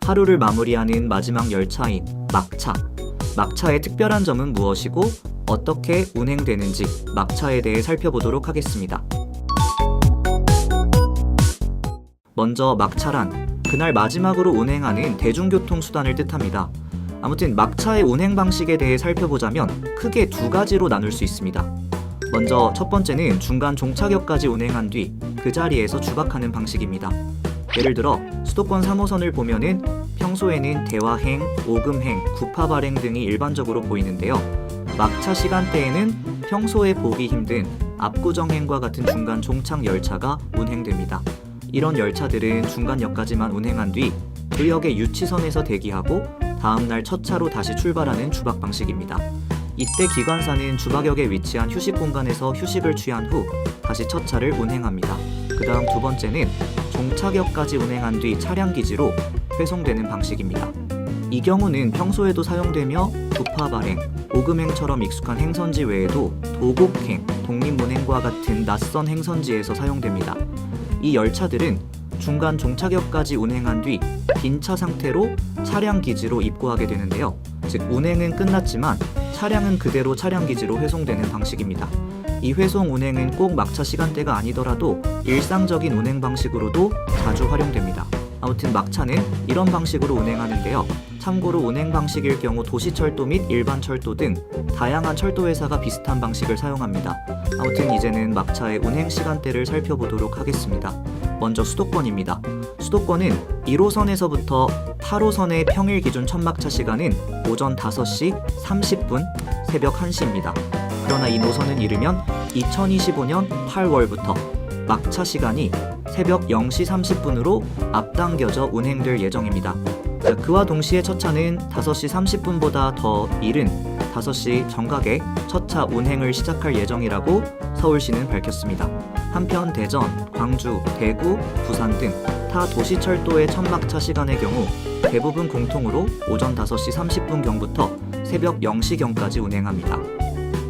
하루를 마무리하는 마지막 열차인 막차. 막차의 특별한 점은 무엇이고 어떻게 운행되는지 막차에 대해 살펴보도록 하겠습니다. 먼저 막차란 그날 마지막으로 운행하는 대중교통 수단을 뜻합니다. 아무튼 막차의 운행 방식에 대해 살펴보자면 크게 두 가지로 나눌 수 있습니다. 먼저 첫 번째는 중간 종착역까지 운행한 뒤 그 자리에서 주박하는 방식입니다. 예를 들어 수도권 3호선을 보면은 평소에는 대화행, 오금행, 구파 발행 등이 일반적으로 보이는데요. 막차 시간대에는 평소에 보기 힘든 압구정행과 같은 중간 종착 열차가 운행됩니다. 이런 열차들은 중간역까지만 운행한 뒤 그 역의 유치선에서 대기하고 다음날 첫 차로 다시 출발하는 주박 방식입니다. 이때 기관사는 주박역에 위치한 휴식 공간에서 휴식을 취한 후 다시 첫 차를 운행합니다. 그 다음 두 번째는 종착역까지 운행한 뒤 차량 기지로 회송되는 방식입니다. 이 경우는 평소에도 사용되며 구파 발행, 오금행처럼 익숙한 행선지 외에도 도곡행, 독립문행과 같은 낯선 행선지에서 사용됩니다. 이 열차들은 중간 종착역까지 운행한 뒤 빈 차 상태로 차량 기지로 입고하게 되는데요. 즉 운행은 끝났지만 차량은 그대로 차량 기지로 회송되는 방식입니다. 이 회송 운행은 꼭 막차 시간대가 아니더라도 일상적인 운행 방식으로도 자주 활용됩니다. 아무튼 막차는 이런 방식으로 운행하는데요. 참고로 운행 방식일 경우 도시철도 및 일반 철도 등 다양한 철도 회사가 비슷한 방식을 사용합니다. 아무튼 이제는 막차의 운행 시간대를 살펴보도록 하겠습니다. 먼저 수도권입니다. 수도권은 1호선에서부터 8호선의 평일 기준 첫막차 시간은 오전 5시 30분, 새벽 1시입니다. 그러나 이 노선은 이르면 2025년 8월부터 막차 시간이 새벽 0시 30분으로 앞당겨져 운행될 예정입니다. 그와 동시에 첫 차는 5시 30분보다 더 이른 5시 정각에 첫 차 운행을 시작할 예정이라고 서울시는 밝혔습니다. 한편 대전, 광주, 대구, 부산 등 타 도시철도의 첫막차 시간의 경우 대부분 공통으로 오전 5시 30분경부터 새벽 0시경까지 운행합니다.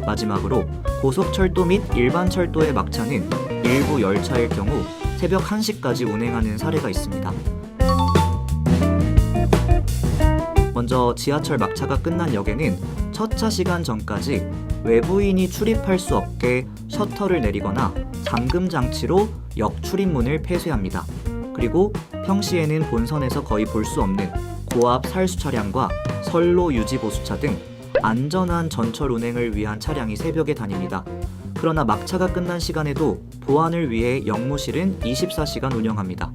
마지막으로 고속철도 및 일반 철도의 막차는 일부 열차일 경우 새벽 1시까지 운행하는 사례가 있습니다. 먼저 지하철 막차가 끝난 역에는 첫 차 시간 전까지 외부인이 출입할 수 없게 셔터를 내리거나 잠금 장치로 역 출입문을 폐쇄합니다. 그리고 평시에는 본선에서 거의 볼 수 없는 고압 살수 차량과 선로 유지 보수차 등 안전한 전철 운행을 위한 차량이 새벽에 다닙니다. 그러나 막차가 끝난 시간에도 보안을 위해 역무실은 24시간 운영합니다.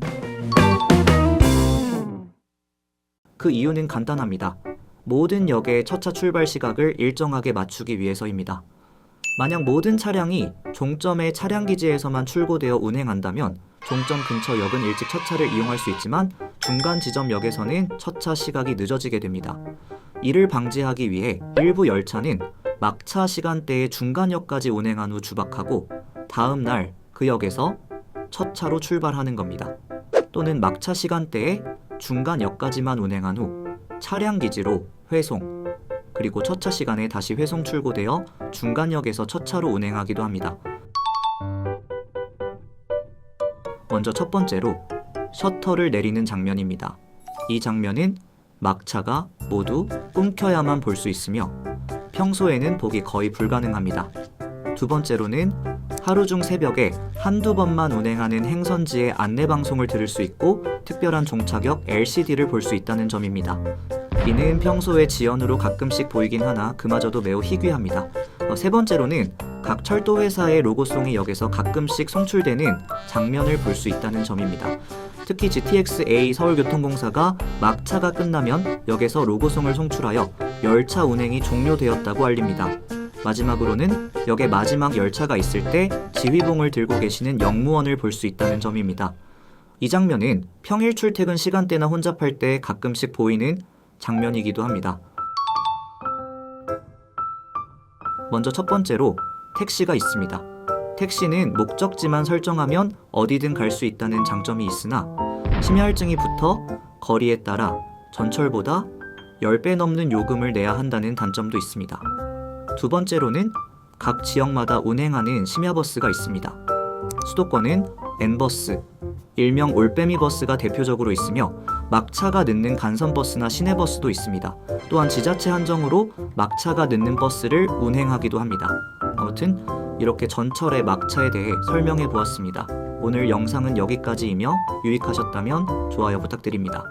그 이유는 간단합니다. 모든 역의 첫차 출발 시각을 일정하게 맞추기 위해서입니다. 만약 모든 차량이 종점의 차량 기지에서만 출고되어 운행한다면 종점 근처 역은 일찍 첫 차를 이용할 수 있지만 중간 지점 역에서는 첫 차 시각이 늦어지게 됩니다. 이를 방지하기 위해 일부 열차는 막차 시간대에 중간역까지 운행한 후 주박하고 다음 날 그 역에서 첫 차로 출발하는 겁니다. 또는 막차 시간대에 중간역까지만 운행한 후 차량 기지로 회송, 그리고 첫 차 시간에 다시 회송 출고되어 중간역에서 첫 차로 운행하기도 합니다. 먼저 첫 번째로 셔터를 내리는 장면입니다. 이 장면은 막차가 모두 꿈켜야만 볼 수 있으며 평소에는 보기 거의 불가능합니다. 두 번째로는 하루 중 새벽에 한두 번만 운행하는 행선지의 안내방송을 들을 수 있고 특별한 종착역 LCD를 볼 수 있다는 점입니다. 이는 평소에 지연으로 가끔씩 보이긴 하나 그마저도 매우 희귀합니다. 세 번째로는 각 철도 회사의 로고송이 역에서 가끔씩 송출되는 장면을 볼 수 있다는 점입니다. 특히 GTX-A 서울교통공사가 막차가 끝나면 역에서 로고송을 송출하여 열차 운행이 종료되었다고 알립니다. 마지막으로는 역에 마지막 열차가 있을 때 지휘봉을 들고 계시는 역무원을 볼 수 있다는 점입니다. 이 장면은 평일 출퇴근 시간대나 혼잡할 때 가끔씩 보이는 장면이기도 합니다. 먼저 첫 번째로 택시가 있습니다. 택시는 목적지만 설정하면 어디든 갈 수 있다는 장점이 있으나 심야할증이 붙어 거리에 따라 전철보다 10배 넘는 요금을 내야 한다는 단점도 있습니다. 두 번째로는 각 지역마다 운행하는 심야버스가 있습니다. 수도권은 N버스, 일명 올빼미 버스가 대표적으로 있으며 막차가 늦는 간선버스나 시내버스도 있습니다. 또한 지자체 한정으로 막차가 늦는 버스를 운행하기도 합니다. 아무튼 이렇게 전철의 막차에 대해 설명해 보았습니다. 오늘 영상은 여기까지이며 유익하셨다면 좋아요 부탁드립니다.